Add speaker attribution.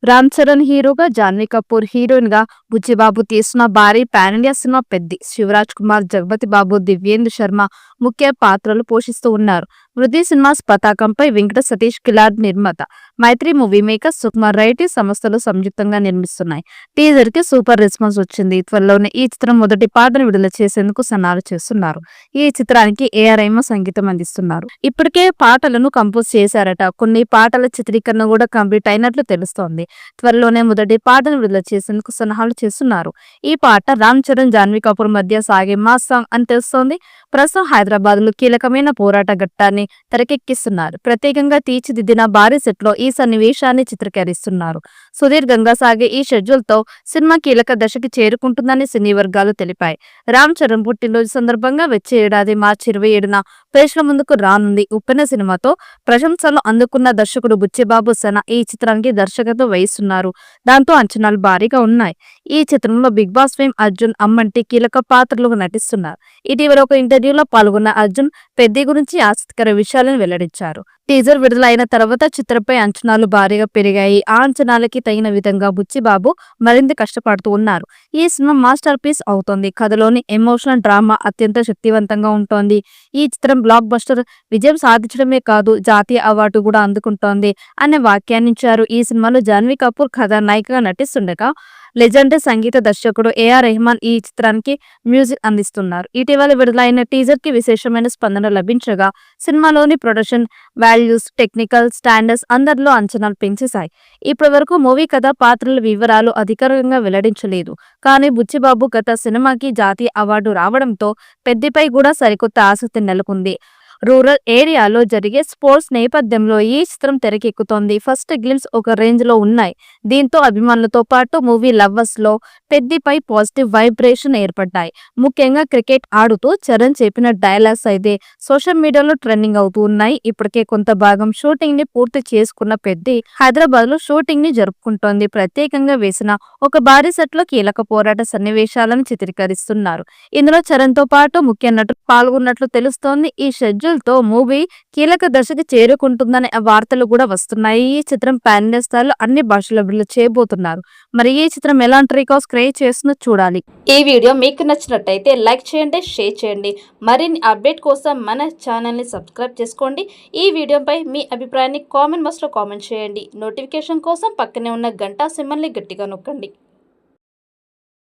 Speaker 1: రామ్ చరణ్ హీరోగా, జాన్వీ కపూర్ హీరోయిన్ గా బుచ్చిబాబు తీసిన భారీ pan India cinema Peddi. Shivaraj Kumar, Jagapathi Babu, Divyendu Sharma ముఖ్య పాత్రలు పోషిస్తూ ఉన్నారు. వృద్ధి సినిమాస్ పతాకంపై వెంకట సతీష్ కిలార్ నిర్మాత, మైత్రి మూవీ మేకర్స్, సుకుమార్ రైటీ సంస్థలు సంయుక్తంగా నిర్మిస్తున్నాయి. టీజర్ కి సూపర్ రెస్పాన్స్ వచ్చింది. త్వరలోనే ఈ చిత్రం మొదటి పాటను విడుదల చేసేందుకు సన్నాహాలు చేస్తున్నారు. ఈ చిత్రానికి ఏఆర్ రెహమాన్ సంగీతం అందిస్తున్నారు. ఇప్పటికే పాటలను కంపోజ్ చేశారట. కొన్ని పాటల చిత్రీకరణ కూడా కంప్లీట్ అయినట్లు తెలుస్తోంది. త్వరలోనే మొదటి పాటను విడుదల చేసేందుకు సన్నాహాలు చేస్తున్నారు. ఈ పాట రామ్ చరణ్, జాన్వీ కపూర్ మధ్య సాగే మాస్ సాంగ్ అని తెలుస్తోంది. ప్రస్తుతం హైదరాబాద్ లో కీలకమైన పోరాట ఘట్టాన్ని తెరకెక్కిస్తున్నారు. ప్రత్యేకంగా తీర్చిదిద్దిన భారీ సెట్ లో ఈ సన్నివేశాన్ని చిత్రీకరిస్తున్నారు. సుదీర్ఘంగా సాగే ఈ షెడ్యూల్ తో సినిమా కీలక దశకి చేరుకుంటుందని సినీ వర్గాలు తెలిపాయి. రామ్ చరణ్ పుట్టినరోజు సందర్భంగా వచ్చే ఏడాది మార్చి 27న ప్రేక్షకుల ముందుకు రానుంది. ఉప్పెన సినిమాతో ప్రశంసలు అందుకున్న దర్శకుడు బుచ్చిబాబు సన ఈ చిత్రానికి దర్శకత్వం వహిస్తున్నారు. దాంతో అంచనాలు భారీగా ఉన్నాయి. ఈ చిత్రంలో బిగ్ బాస్ ఫేమ్ అర్జున్ అమ్మంటి కీలక పాత్రలు నటిస్తున్నారు. ఇటీవల ఒక ఇంటర్వ్యూలో పాల్గొన్న అర్జున్ పెద్ది గురించి ఆసక్తికర విషయాలను వెల్లడించారు. టీజర్ విడుదలైన తర్వాత చిత్రంపై అంచనాలు భారీగా పెరిగాయి. ఆ అంచనాలకి తగిన విధంగా బుచ్చిబాబు మరింత కష్టపడుతూ ఉన్నారు. ఈ సినిమా మాస్టర్ పీస్ అవుతోంది. కథలోని ఎమోషనల్ డ్రామా అత్యంత శక్తివంతంగా ఉంటోంది. ఈ చిత్రం బ్లాక్ బస్టర్ విజయం సాధించడమే కాదు, జాతీయ అవార్డు కూడా అందుకుంటోంది అనే వ్యాఖ్యానించారు. ఈ సినిమాలో జాన్వీ కపూర్ కథానాయికగా నటిస్తుండగా లెజెండ్ సంగీత దర్శకుడు ఏఆర్ రెహమాన్ ఈ చిత్రానికి మ్యూజిక్ అందిస్తున్నారు. ఇటీవల విడుదలైన టీజర్ కి విశేషమైన స్పందన లభించగా సినిమాలోని ప్రొడక్షన్ వాల్యూస్, టెక్నికల్ స్టాండర్డ్స్ అందరిలో అంచనాలు పెంచేశాయి. ఇప్పటి వరకు మూవీ కథ, పాత్రల వివరాలు అధికారికంగా వెల్లడించలేదు. కానీ బుచ్చిబాబు గత సినిమాకి జాతీయ అవార్డు రావడంతో పెద్దిపై కూడా సరికొత్త ఆసక్తి నెలకొంది. రూరల్ ఏరియాలో జరిగే స్పోర్ట్స్ నేపథ్యంలో ఈ చిత్రం తెరకెక్కుతోంది. ఫస్ట్ గ్లిమ్స్ ఒక రేంజ్ లో ఉన్నాయి. దీంతో అభిమానులతో పాటు మూవీ లవర్స్ లో పెద్దిపై పాజిటివ్ వైబ్రేషన్ ఏర్పడ్డాయి. ముఖ్యంగా క్రికెట్ ఆడుతూ చరణ్ చెప్పిన డైలాగ్స్ అయితే సోషల్ మీడియాలో ట్రెండింగ్ అవుతూ ఉన్నాయి. ఇప్పటికే కొంత భాగం షూటింగ్ ని పూర్తి చేసుకున్న పెద్ది హైదరాబాద్ లో షూటింగ్ ని జరుపుకుంటోంది. ప్రత్యేకంగా వేసిన ఒక భారీ సెట్ లో కీలక పోరాట సన్నివేశాలను చిత్రీకరిస్తున్నారు. ఇందులో చరణ్ తో పాటు ముఖ్య నటులు పాల్గొన్నట్లు తెలుస్తోంది. ఈ షెడ్యూల్ తో మూవీ కీలక దశకి చేరుకుంటుందనే వార్తలు కూడా వస్తున్నాయి. ఈ చిత్రం పాన్ ఇండియా స్థాయిలో అన్ని భాషల్లో విడుదల చేయబోతున్నారు. మరి ఈ చిత్రం ఎలాంటి రికార్డ్స్ క్రియేట్ చేస్తుందో చూడాలి.
Speaker 2: ఈ వీడియో మీకు నచ్చినట్టయితే లైక్ చేయండి, షేర్ చేయండి. మరిన్ని అప్డేట్ కోసం మన ఛానల్ ని సబ్స్క్రైబ్ చేసుకోండి. ఈ వీడియోపై మీ అభిప్రాయాన్ని కామెంట్ బాక్స్ లో కామెంట్ చేయండి. నోటిఫికేషన్ కోసం పక్కనే ఉన్న గంట సింబల్ ని గట్టిగా నొక్కండి.